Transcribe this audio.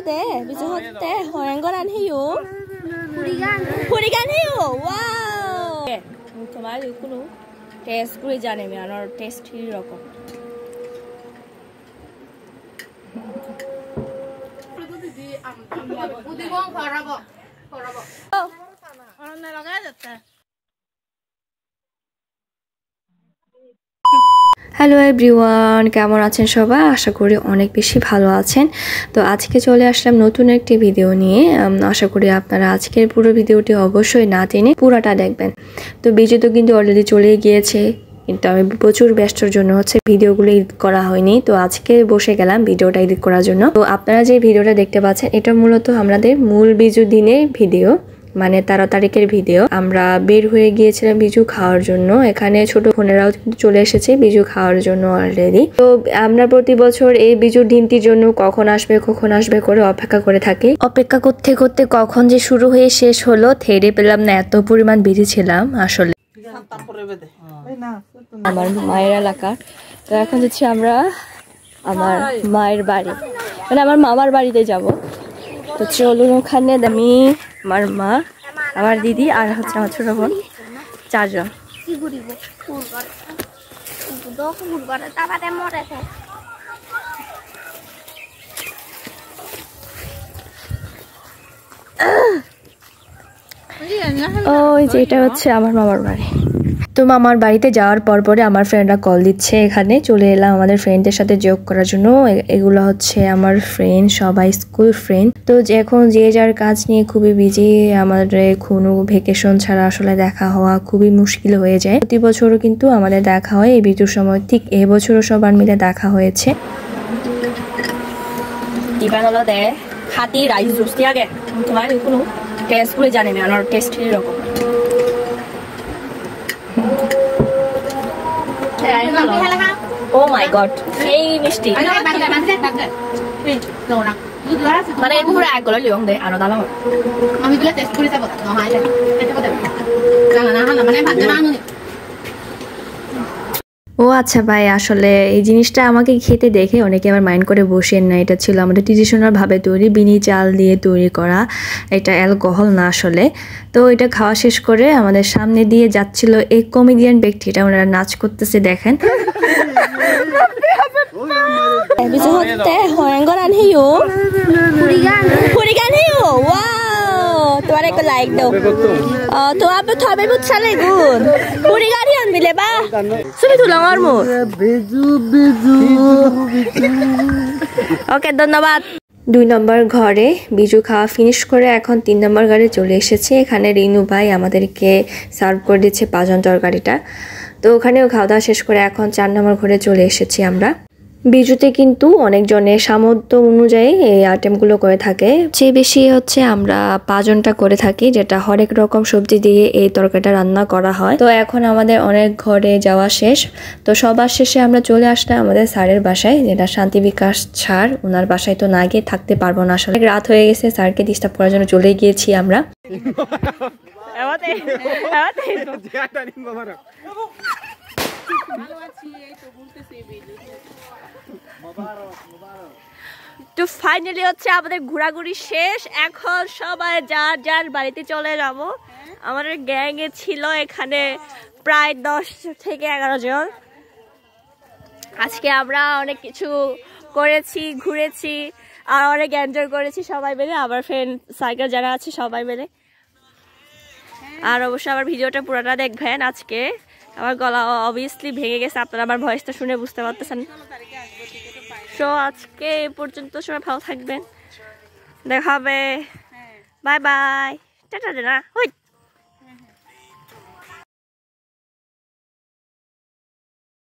돼. 비주 어때? 호랭거란 해요. 후리간 해요. 와우. 토마토 있고 test করে জানে মেয়ানোর test এই রকম। হ্যালো এভরিওয়ান, কেমন আছেন সবাই? আশা করি অনেক বেশি ভালো আছেন। তো আজকে চলে আসলাম নতুন একটি ভিডিও নিয়ে। আশা করি আপনারা আজকের পুরো ভিডিওটি অবশ্যই না টেনে পুরোটা দেখবেন। তো বিজু তো কিন্তু অলরেডি চলে গিয়েছে, কিন্তু আমি প্রচুর ব্যস্তর জন্য ভিডিওগুলো এডিট করা হয়নি। তো আজকে বসে গেলাম ভিডিওটা এডিট করার জন্য। তো আপনারা যে ভিডিওটা দেখতে পাচ্ছেন এটা মূলত আমাদের মূল বিজু দিনের ভিডিও, মানে 13 তারিখের ভিডিও। আমরা বের হয়ে গিয়েছিলাম বিজু খাওয়ার জন্য। এখানে ছোট বোনেরাও কিন্তু চলে এসেছে বিজু খাওয়ার জন্য অলরেডি। তো আমরা প্রতি বছর এই বিজুর দিনটির জন্য কখন আসবে করে অপেক্ষা করে থাকি। অপেক্ষা করতে করতে কখন যে শুরু হয়ে শেষ হলো থেরে পেলাম না, এত পরিমাণ বিজি ছিলাম আসলে। আমার মায়ের এলাকা। তো এখন যাচ্ছি আমরা আমার মায়ের বাড়ি, মানে আমার মামার বাড়িতে যাব। তো চলুন, ওখানে আমি, আমার মা, আমার দিদি আর আমার ছোট বোন, 4 জন। ওই যে এটা হচ্ছে আমার মামার বাড়ি। তো মামার বাড়িতে যাওয়ার পরে আমার ফ্রেন্ডরা কল দিচ্ছে, এখানে চলে এলাম আমাদের ফ্রেন্ডদের সাথে যোগ করার জন্য। এগুলো হচ্ছে আমার ফ্রেন্ড, সবাই স্কুল ফ্রেন্ড। তো এখন যে যার কাজ নিয়ে খুবই বিজি। আমাদের কোনো ভেকেশন ছাড়া আসলে দেখা হওয়া খুবই মুশকিল হয়ে যায়। প্রতি বছরও কিন্তু আমাদের দেখা হয় এই বিজুর সময়, ঠিক এবছরও সবার মিলে দেখা হয়েছে। হাতি রাইস জুস আগে তোমার কোনো টেস্ট করে জানে মেয়ানোর টেস্ট এই রকম। Oh my god, এই মিষ্টি মানে পুরো এক গলা লিয়ং দে আরো দালাম আমি বলে টেস্ট করে যাব না হয় এটা কথা না মানে ভাত না আনুনি। ও আচ্ছা ভাই, আসলে এই জিনিসটা আমাকে খেতে দেখে অনেকে আবার মাইন্ড করে বসেন না। এটা ছিল আমাদের ট্রেডিশনাল ভাবে তৈরি, বিনি চাল দিয়ে তৈরি করা, এটা অ্যালকোহল না আসলে। তো এটা খাওয়া শেষ করে আমাদের সামনে দিয়ে যাচ্ছিল এই কমেডিয়ান ব্যক্তিটা, ওনারা নাচ করতেছে দেখেন। তোমার একটা লাইক দাও তো আপনি থবে বুঝছালে গুণ পুরি গাড়ি আনবিলে বা ছবি তুলো আমার মুখ। ওকে, ধন্যবাদ। 2 নম্বর ঘরে বিজু খাওয়া ফিনিশ করে এখন 3 নম্বর ঘরে চলে এসেছে। এখানে রিনু ভাই আমাদেরকে সার্ভ করে দিচ্ছে পাঁজন তরকারিটা। তো ওখানেও খাওয়া দাওয়া শেষ করে এখন 4 নম্বর ঘরে চলে এসেছি আমরা। বিজুতে কিন্তু অনেকজনের সামর্থ্য অনুযায়ী এই আইটেমগুলো করে থাকে। চেয়ে বেশি আমরা পাঁচনটা করে থাকি, যেটা হরেক রকম সবজি দিয়ে এই তরকারিটা রান্না করা হয়। তো এখন আমাদের অনেক ঘরে যাওয়া শেষ। তো সবার শেষে আমরা চলে আসলাম আমাদের স্যারের বাসায়, যেটা শান্তি বিকাশ স্যার। ওনার বাসায় তো না গিয়ে থাকতে পারবো না, আসলে রাত হয়ে গেছে, স্যারকে ডিস্টার্ব করার জন্য চলে গিয়েছি আমরা। তো ফাইনালি আমাদের ঘোরাঘুরি শেষ। এখন সবাই যার যার বাড়িতে চলে যাব। আমাদের গ্যাংয়ে ছিল এখানে প্রায় 10 থেকে 11 জন। আজকে আমরা অনেক কিছু করেছি, ঘুরেছি আর অনেক এনজয় করেছি সবাই মিলে, আমার ফ্রেন্ড সাইকেল যারা আছে সবাই মিলে। আর অবশ্যই আমার ভিডিওটা পুরোটা দেখবেন। আজকে আমার গলা অবভিয়াসলি ভেঙে গেছে, আপনারা আমার ভয়েসটা শুনে বুঝতে পারতেছেন। সো আজকে এই পর্যন্ত, সবাই ভালো থাকবেন, দেখা হবে, বাই বাই, টাটা না।